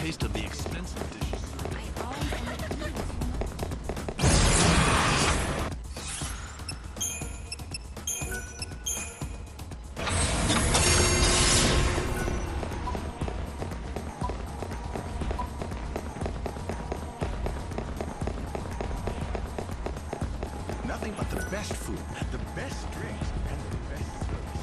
taste of the expensive dishes. Nothing but the best food, the best drinks, and the best service.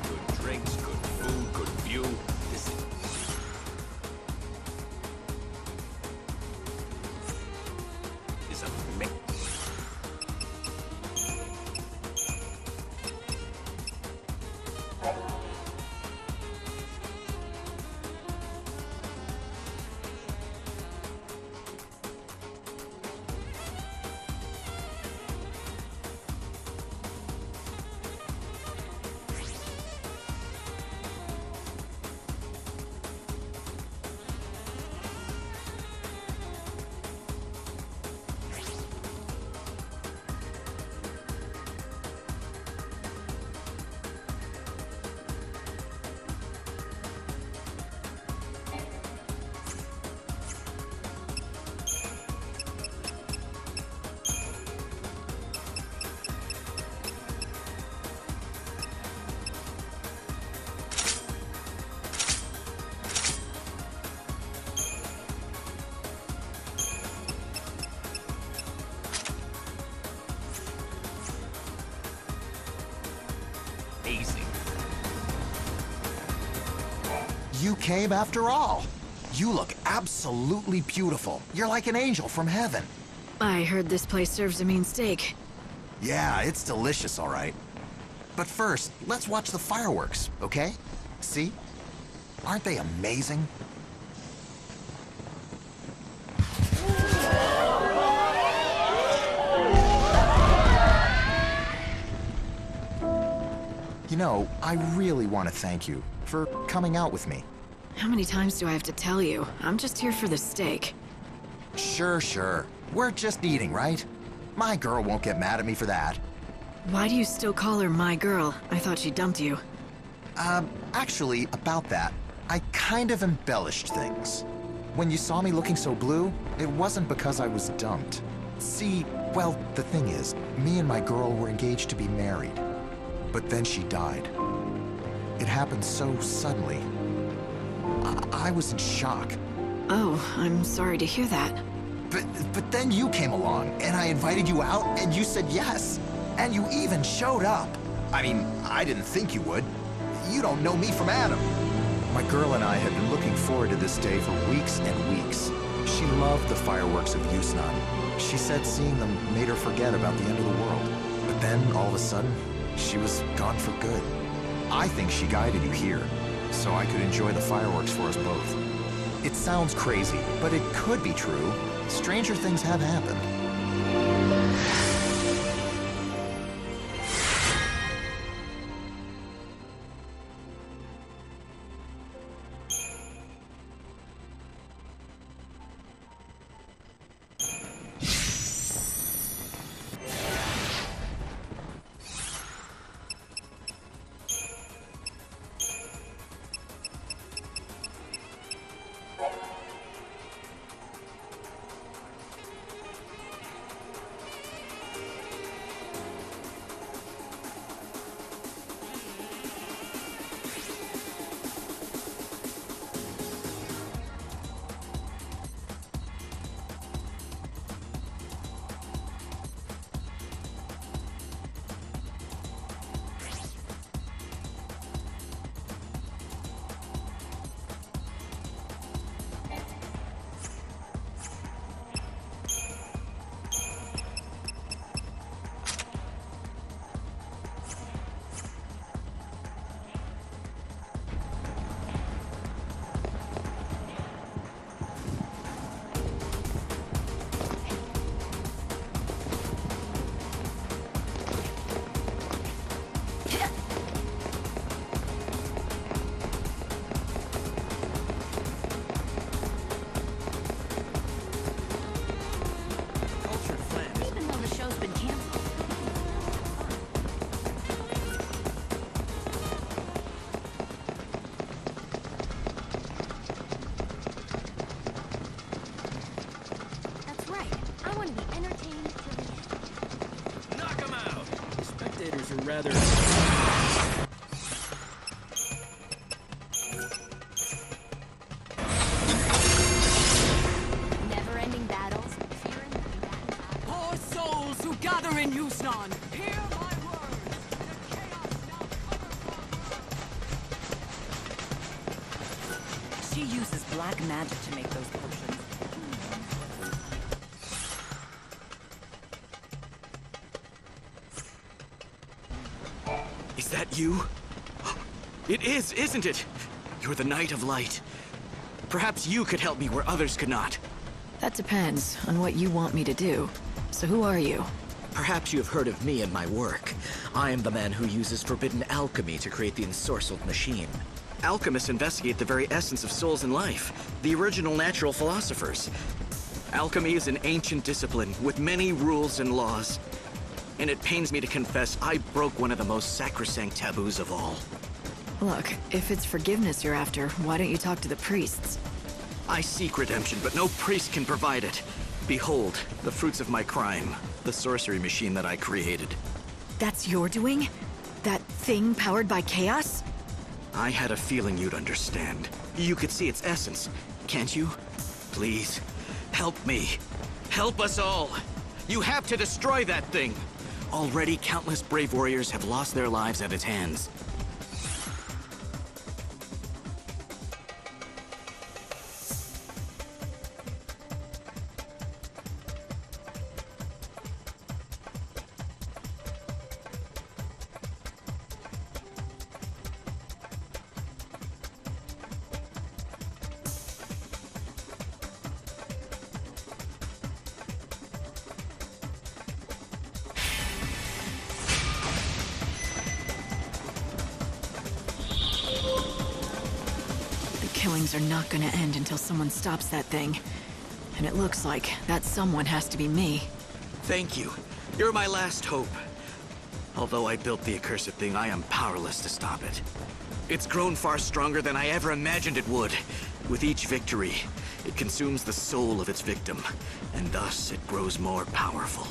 Good drinks, good food, good view. This is amazing. You came after all. You look absolutely beautiful. You're like an angel from heaven. I heard this place serves a mean steak. Yeah, it's delicious, all right. But first, let's watch the fireworks, okay? See? Aren't they amazing? You know, I really want to thank you for coming out with me. How many times do I have to tell you? I'm just here for the steak. Sure. We're just eating, right? My girl won't get mad at me for that. Why do you still call her my girl? I thought she dumped you. Actually, about that, I kind of embellished things. When you saw me looking so blue, it wasn't because I was dumped. See, well, the thing is, me and my girl were engaged to be married. But then she died. It happened so suddenly. I was in shock. Oh, I'm sorry to hear that. But then you came along, and I invited you out, and you said yes. And you even showed up. I mean, I didn't think you would. You don't know me from Adam. My girl and I had been looking forward to this day for weeks and weeks. She loved the fireworks of Yusnaan. She said seeing them made her forget about the end of the world. But then, all of a sudden, she was gone for good. I think she guided you here, so I could enjoy the fireworks for us both. It sounds crazy, but it could be true. Stranger things have happened. want to be entertained till the end. Knock him out! Spectators are rather... Never-ending battles, fear and combat. Poor souls who gather in Yusnaan, hear my words. The chaos now covers. She uses black magic to make those potions. Is that you? It is, isn't it? You're the Knight of Light. Perhaps you could help me where others could not. That depends on what you want me to do. So who are you? Perhaps you have heard of me and my work. I am the man who uses forbidden alchemy to create the ensorcelled machine. Alchemists investigate the very essence of souls and life, the original natural philosophers. Alchemy is an ancient discipline with many rules and laws. And it pains me to confess I broke one of the most sacrosanct taboos of all. Look, if it's forgiveness you're after, why don't you talk to the priests? I seek redemption, but no priest can provide it. Behold, the fruits of my crime, the sorcery machine that I created. That's your doing? That thing powered by chaos? I had a feeling you'd understand. You could see its essence, can't you? Please, help me. Help us all. You have to destroy that thing. Already, countless brave warriors have lost their lives at its hands. Killings are not gonna end until someone stops that thing. And it looks like that someone has to be me. Thank you. You're my last hope. Although I built the accursed thing, I am powerless to stop it. It's grown far stronger than I ever imagined it would. With each victory, it consumes the soul of its victim, and thus it grows more powerful.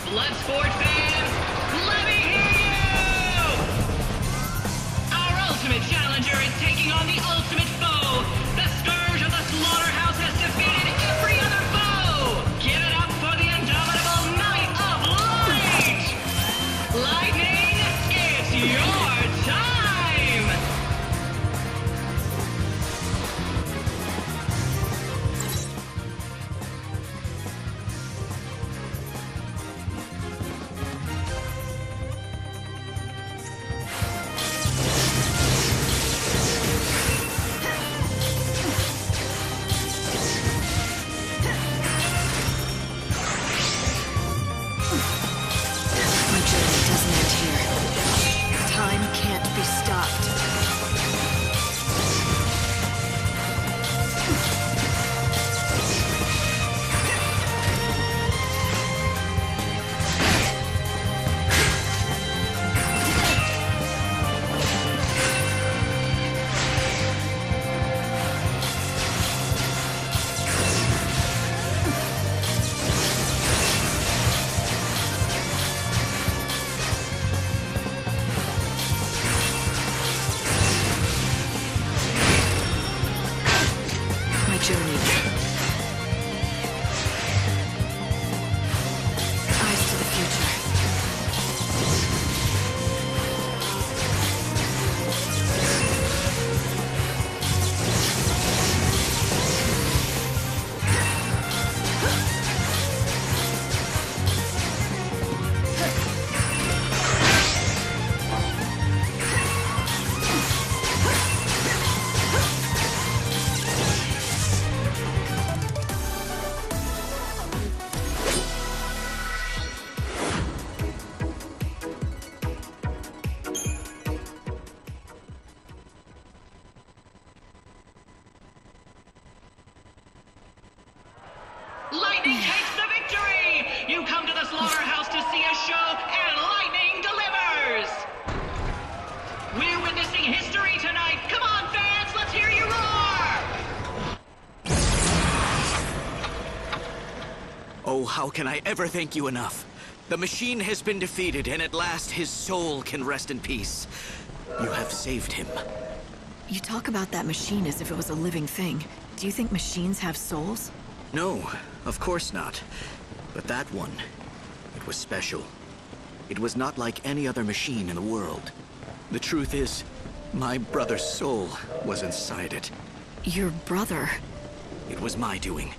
Bloodsport fans, let me hear you! Our ultimate challenger is taking on the ultimate foe. The scourge of the slaughterhouse has defeated every other foe. Give it up for the indomitable Knight of Light! Lightning, it's your time! My journey doesn't end here. Time can't be stopped. My journey. Eyes to the future. show, and lightning delivers! We're witnessing history tonight. Come on, fans, let's hear you roar! Oh, how can I ever thank you enough? The machine has been defeated, and at last his soul can rest in peace. You have saved him. You talk about that machine as if it was a living thing. Do you think machines have souls? No, of course not. But that one, it was special. It was not like any other machine in the world. The truth is, my brother's soul was inside it. Your brother? It was my doing.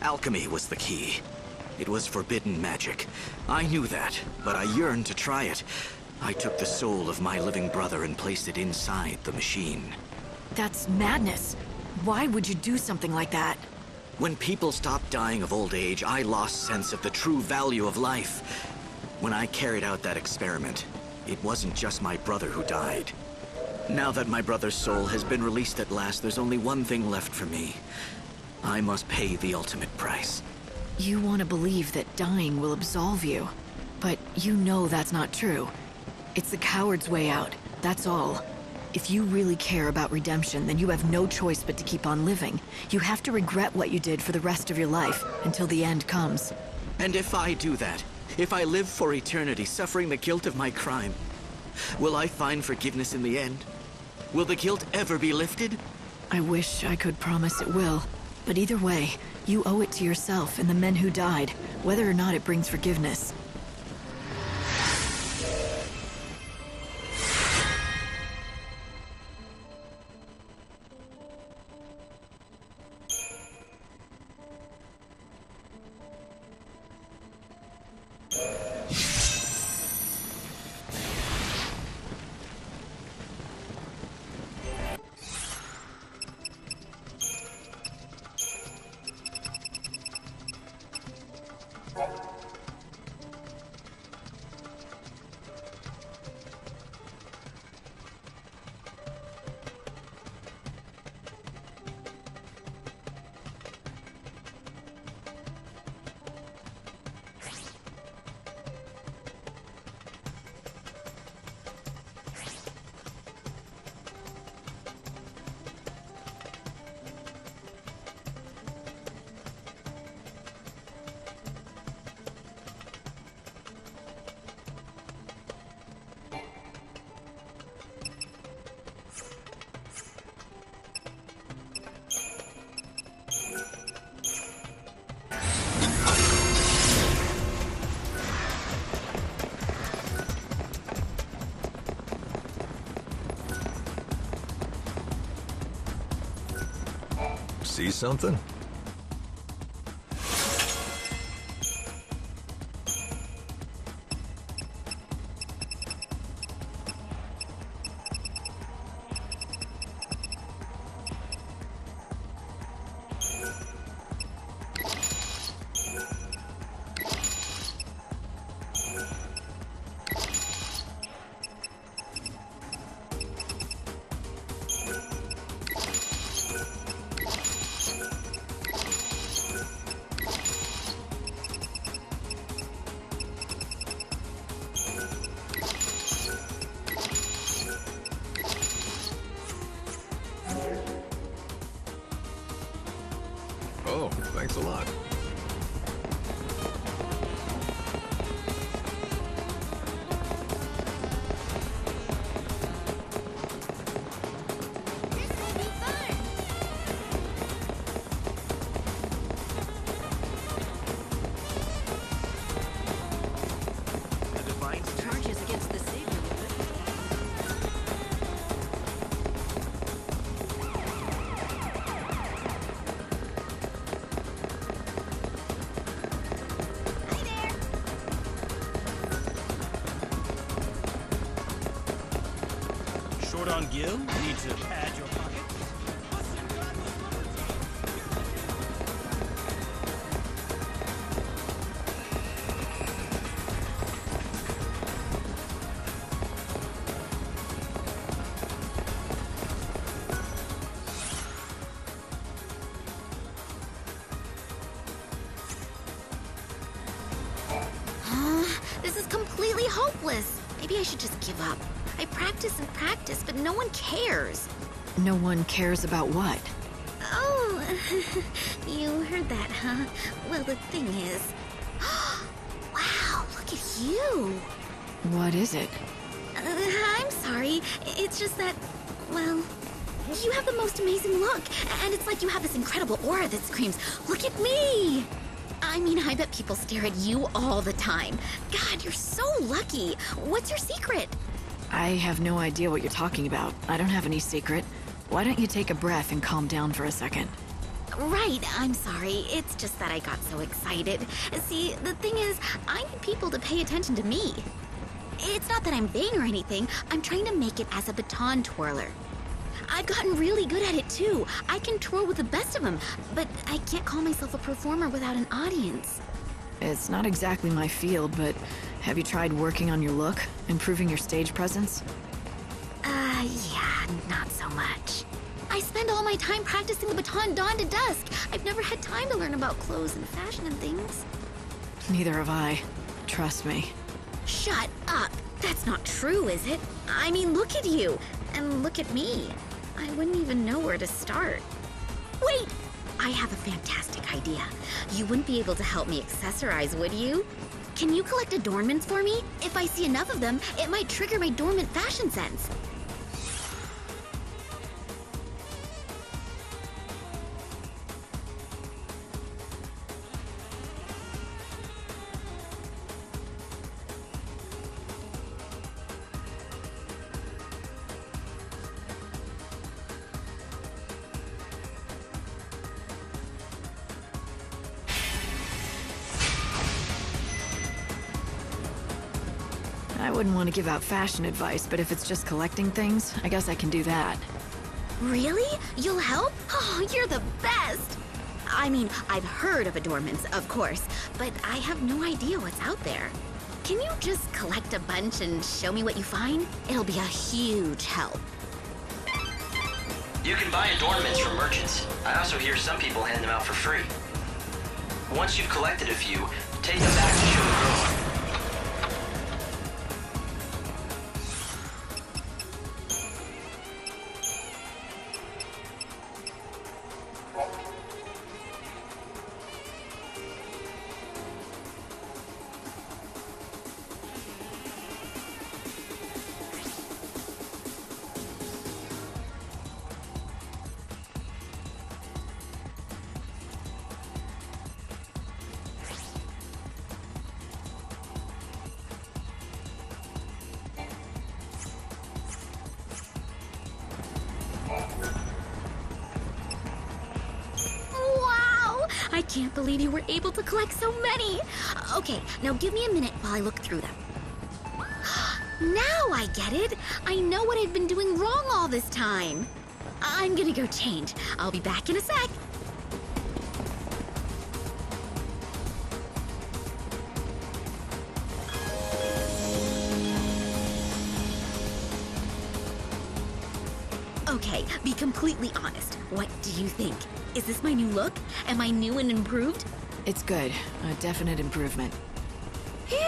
Alchemy was the key. It was forbidden magic. I knew that, but I yearned to try it. I took the soul of my living brother and placed it inside the machine. That's madness. Why would you do something like that? When people stopped dying of old age, I lost sense of the true value of life. When I carried out that experiment, it wasn't just my brother who died. Now that my brother's soul has been released at last, there's only one thing left for me. I must pay the ultimate price. You want to believe that dying will absolve you. But you know that's not true. It's the coward's way out, that's all. If you really care about redemption, then you have no choice but to keep on living. You have to regret what you did for the rest of your life, until the end comes. And if I do that, if I live for eternity suffering the guilt of my crime, will I find forgiveness in the end? Will the guilt ever be lifted? I wish I could promise it will. But either way, you owe it to yourself and the men who died, whether or not it brings forgiveness. See something? Oh, thanks a lot. Charges against the savior. Short on gil? Need to pad your pockets? This hopeless. Maybe I should just give up. I practice and practice, but no one cares. No one cares about what? Oh, you heard that, huh? Well, the thing is... Wow, look at you! What is it? I'm sorry. It's just that, well... You have the most amazing look, and it's like you have this incredible aura that screams, "Look at me!" I mean, I bet people stare at you all the time. God, you're so lucky. What's your secret? I have no idea what you're talking about. I don't have any secret. Why don't you take a breath and calm down for a second? Right, I'm sorry. It's just that I got so excited. See, the thing is, I need people to pay attention to me. It's not that I'm vain or anything. I'm trying to make it as a baton twirler. I've gotten really good at it too. I can twirl with the best of them, but I can't call myself a performer without an audience. It's not exactly my field, but have you tried working on your look? Improving your stage presence? Yeah, not so much. I spend all my time practicing the baton dawn to dusk. I've never had time to learn about clothes and fashion and things. Neither have I. Trust me. Shut up! That's not true, is it? I mean, look at you, and look at me. I wouldn't even know where to start. Wait! I have a fantastic idea. You wouldn't be able to help me accessorize, would you? Can you collect adornments for me? If I see enough of them, it might trigger my dormant fashion sense. I wouldn't want to give out fashion advice, but if it's just collecting things, I guess I can do that. Really? You'll help? Oh, you're the best! I mean, I've heard of adornments, of course, but I have no idea what's out there. Can you just collect a bunch and show me what you find? It'll be a huge help. You can buy adornments from merchants. I also hear some people hand them out for free. Once you've collected a few, take them back to show the girl. I can't believe you were able to collect so many! Okay, now give me a minute while I look through them. Now I get it! I know what I've been doing wrong all this time! I'm gonna go change. I'll be back in a sec. Okay, be completely honest. What do you think? Is this my new look? Am I new and improved? It's good. A definite improvement. Phew,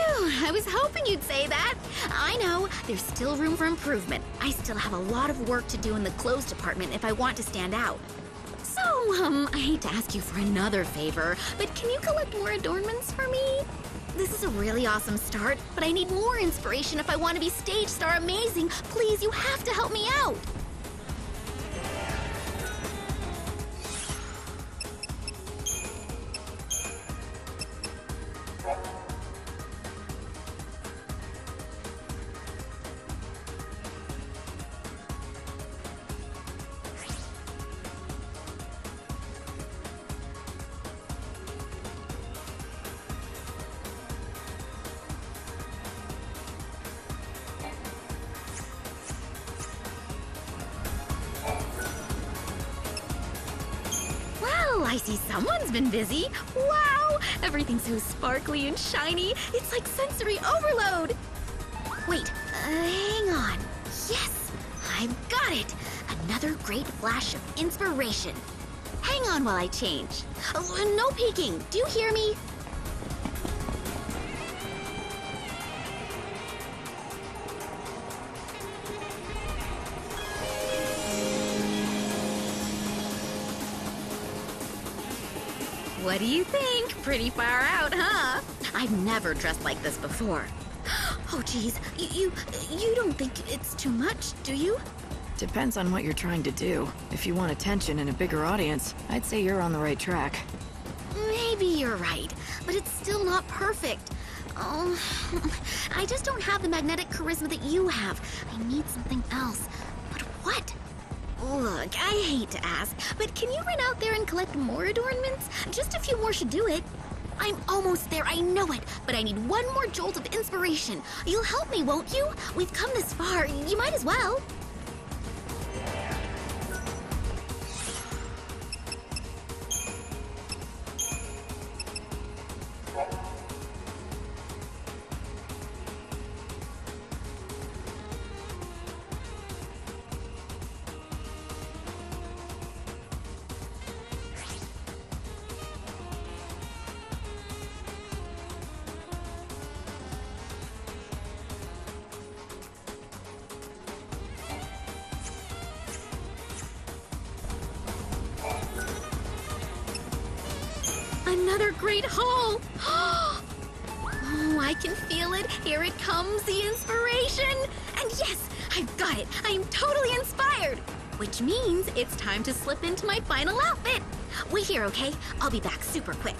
I was hoping you'd say that. I know, there's still room for improvement. I still have a lot of work to do in the clothes department if I want to stand out. So, I hate to ask you for another favor, but can you collect more adornments for me? This is a really awesome start, but I need more inspiration if I want to be stage star amazing. Please, you have to help me out. I see someone's been busy. Wow! Everything's so sparkly and shiny. It's like sensory overload. Wait, hang on. Yes! I've got it! Another great flash of inspiration. Hang on while I change. No peeking. Do you hear me? What do you think? Pretty far out, huh? I've never dressed like this before. Oh, geez. You don't think it's too much, do you? Depends on what you're trying to do. If you want attention and a bigger audience, I'd say you're on the right track. Maybe you're right, but it's still not perfect. Oh, I just don't have the magnetic charisma that you have. I need something else. But what? Look, I hate to ask, but can you run out there and collect more adornments? Just a few more should do it. I'm almost there, I know it, but I need one more jolt of inspiration. You'll help me, won't you? We've come this far, you might as well. Another great haul! Oh, I can feel it. Here it comes, the inspiration! And yes, I've got it. I am totally inspired! Which means it's time to slip into my final outfit. Wait here, okay? I'll be back super quick.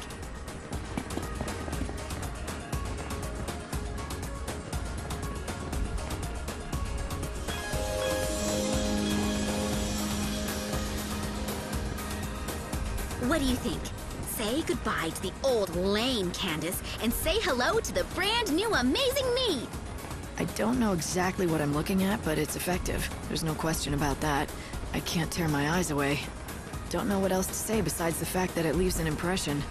What do you think? Say goodbye to the old lame Candace and say hello to the brand new amazing me! I don't know exactly what I'm looking at, but it's effective. There's no question about that. I can't tear my eyes away. Don't know what else to say besides the fact that it leaves an impression.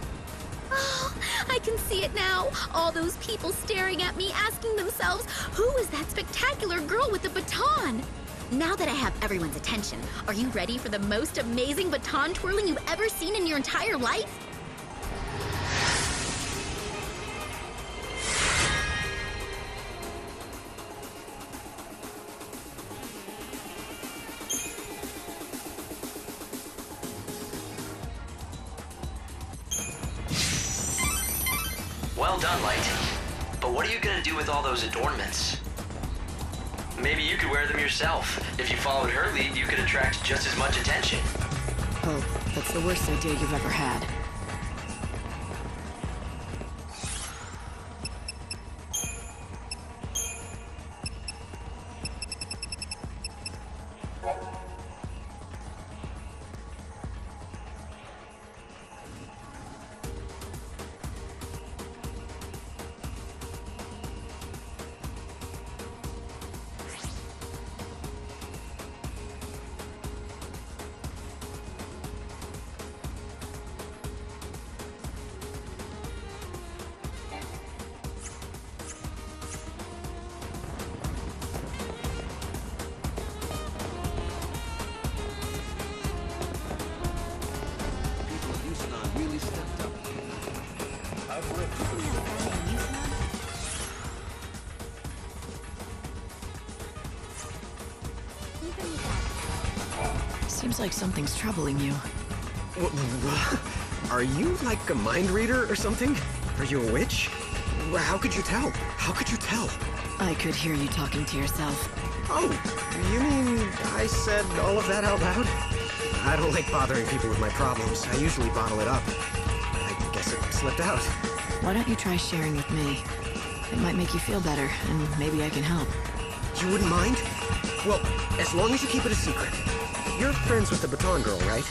Oh, I can see it now. All those people staring at me, asking themselves, who is that spectacular girl with the baton? Now that I have everyone's attention, are you ready for the most amazing baton twirling you've ever seen in your entire life? Well done, Light. But what are you gonna do with all those adornments? Maybe you could wear them yourself. If you followed her lead, you could attract just as much attention. Oh, that's the worst idea you've ever had. Seems like something's troubling you. Are you like a mind reader or something? Are you a witch? How could you tell? How could you tell? I could hear you talking to yourself. Oh, you mean I said all of that out loud? I don't like bothering people with my problems. I usually bottle it up. I guess it slipped out. Why don't you try sharing with me? It might make you feel better, and maybe I can help. You wouldn't mind? Well, as long as you keep it a secret. You're friends with the Baton Girl, right?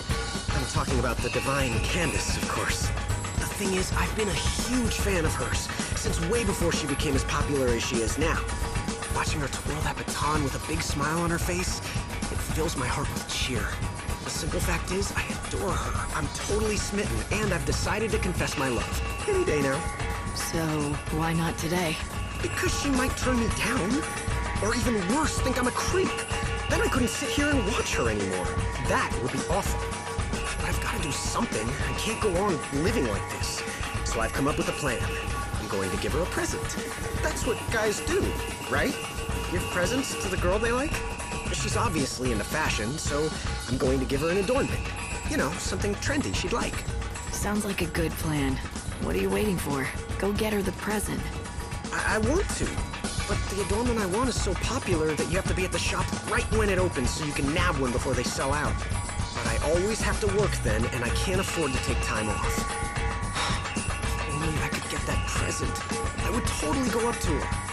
I'm talking about the divine Candace, of course. The thing is, I've been a huge fan of hers since way before she became as popular as she is now. Watching her twirl that baton with a big smile on her face, it fills my heart with cheer. The simple fact is, I adore her. I'm totally smitten, and I've decided to confess my love. Any day now. So, why not today? Because she might turn me down. Or even worse, think I'm a creep. Then I couldn't sit here and watch her anymore. That would be awful. But I've got to do something. I can't go on living like this. So I've come up with a plan. I'm going to give her a present. That's what guys do, right? Give presents to the girl they like? She's obviously into fashion, so I'm going to give her an adornment. You know, something trendy she'd like. Sounds like a good plan. What are you waiting for? Go get her the present. I want to, but the adornment I want is so popular that you have to be at the shop right when it opens so you can nab one before they sell out. But I always have to work then, and I can't afford to take time off. If only I could get that present. I would totally go up to her.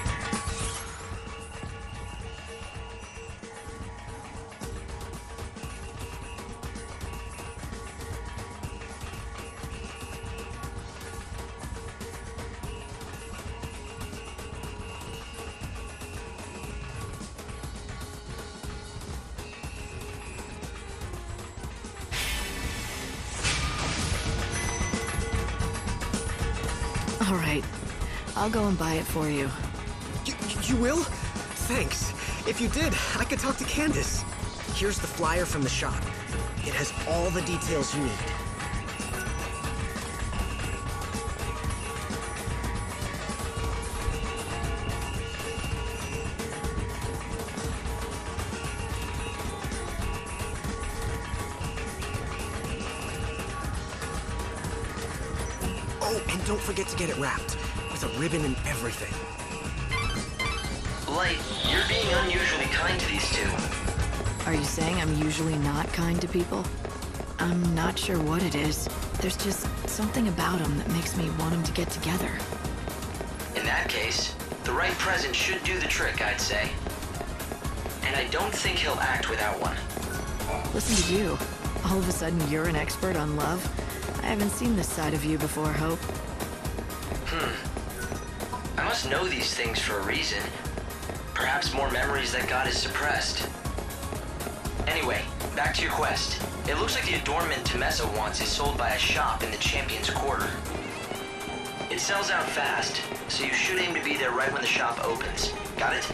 All right. I'll go and buy it for you. You will? Thanks. If you did, I could talk to Candace. Here's the flyer from the shop. It has all the details you need. Oh, and don't forget to get it wrapped, with a ribbon and everything. Light, you're being unusually kind to these two. Are you saying I'm usually not kind to people? I'm not sure what it is. There's just something about them that makes me want them to get together. In that case, the right present should do the trick, I'd say. And I don't think he'll act without one. Listen to you. All of a sudden you're an expert on love? I haven't seen this side of you before, Hope. I must know these things for a reason. Perhaps more memories that God has suppressed. Anyway, back to your quest. It looks like the adornment Temessa wants is sold by a shop in the Champion's Quarter. It sells out fast, so you should aim to be there right when the shop opens. Got it?